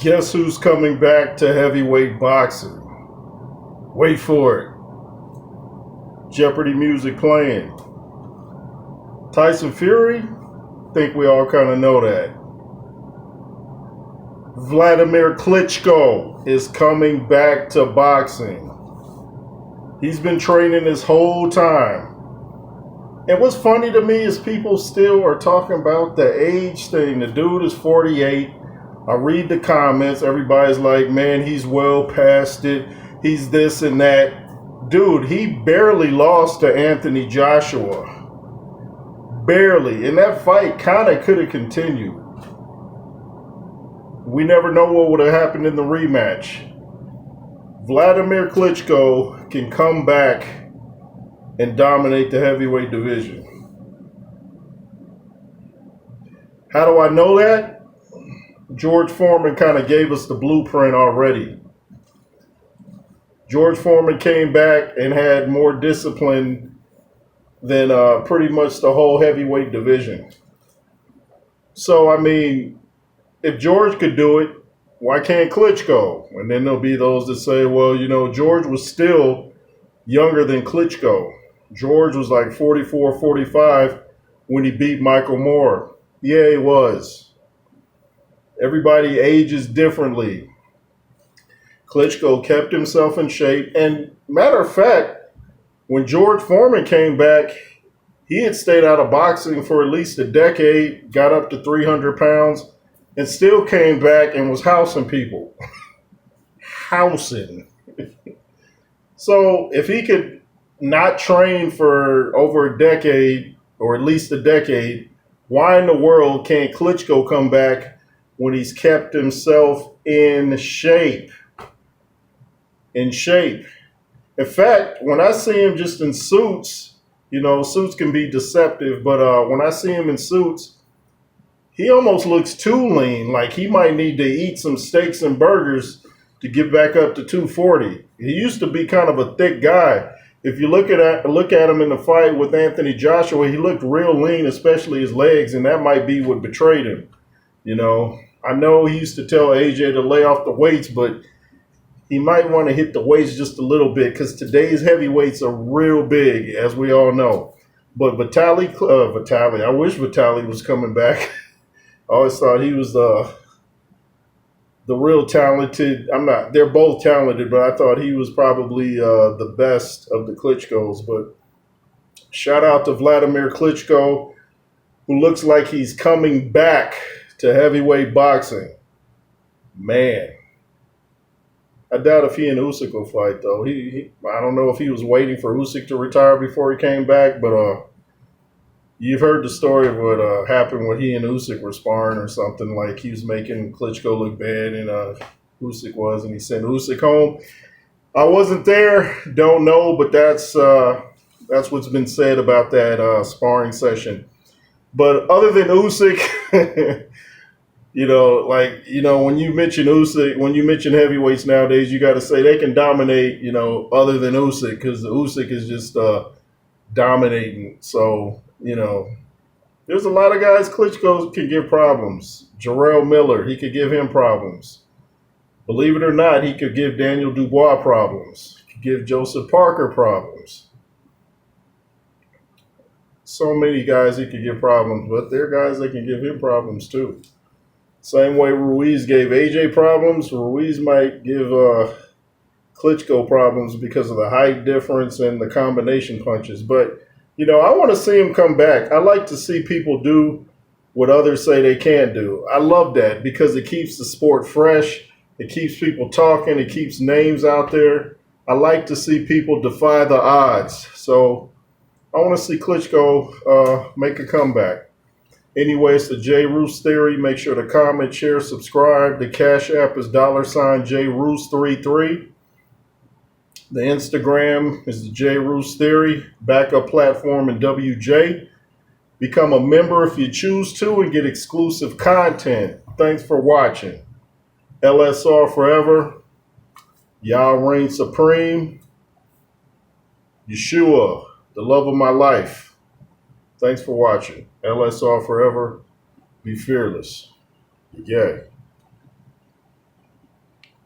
Guess who's coming back to heavyweight boxing? Wait for it. Jeopardy music playing. Tyson Fury? Think we all kind of know that. Vladimir Klitschko is coming back to boxing. He's been training this whole time. And what's funny to me is people still are talking about the age thing. The dude is 48. I read the comments. Everybody's like, man, he's well past it. He's this and that. Dude, he barely lost to Anthony Joshua. Barely. And that fight kind of could have continued. We never know what would have happened in the rematch. Vladimir Klitschko can come back and dominate the heavyweight division. How do I know that? George Foreman kind of gave us the blueprint already. George Foreman came back and had more discipline than pretty much the whole heavyweight division. So, I mean, if George could do it, why can't Klitschko? And then there'll be those that say, well, you know, George was still younger than Klitschko. George was like 44, 45 when he beat Michael Moore. Yeah, he was. Everybody ages differently. Klitschko kept himself in shape. And matter of fact, when George Foreman came back, he had stayed out of boxing for at least a decade, got up to 300 pounds, and still came back and was housing people. Housing. So if he could not train for over a decade, or at least a decade, why in the world can't Klitschko come back when he's kept himself in shape? In shape. In fact, when I see him just in suits, you know, suits can be deceptive, but when I see him in suits, he almost looks too lean. Like he might need to eat some steaks and burgers to get back up to 240. He used to be kind of a thick guy. If you look at him in the fight with Anthony Joshua, he looked real lean, especially his legs, and that might be what betrayed him. You know, I know he used to tell AJ to lay off the weights, but he might want to hit the weights just a little bit because today's heavyweights are real big, as we all know. But Vitaly, I wish Vitaly was coming back. I always thought he was the real talented. They're both talented, but I thought he was probably the best of the Klitschkos. But shout out to Vladimir Klitschko, who looks like he's coming back to heavyweight boxing. Man. I doubt if he and Usyk will fight, though. I don't know if he was waiting for Usyk to retire before he came back, but you've heard the story of what happened when he and Usyk were sparring or something. Like he was making Klitschko look bad, and Usyk was, and he sent Usyk home. I wasn't there, don't know, but that's what's been said about that sparring session. But other than Usyk, you know, when you mention Usyk, when you mention heavyweights nowadays, you got to say they can dominate, you know, other than Usyk, because the Usyk is just dominating. So, you know, there's a lot of guys Klitschko can give problems. Jarrell Miller, he could give him problems. Believe it or not, he could give Daniel Dubois problems. He could give Joseph Parker problems. So many guys he could give problems, but there are guys that can give him problems too. Same way Ruiz gave AJ problems, Ruiz might give Klitschko problems because of the height difference and the combination punches. But, you know, I want to see him come back. I like to see people do what others say they can't do. I love that because it keeps the sport fresh. It keeps people talking. It keeps names out there. I like to see people defy the odds. So I want to see Klitschko make a comeback. Anyway, it's the J. Roos Theory. Make sure to comment, share, subscribe. The Cash App is $JRoos33. The Instagram is the J. Roos Theory. Backup platform in WJ. Become a member if you choose to and get exclusive content. Thanks for watching. LSR forever. Yah reign supreme. Yeshua, the love of my life. Thanks for watching. LSR forever. Be fearless. Yay.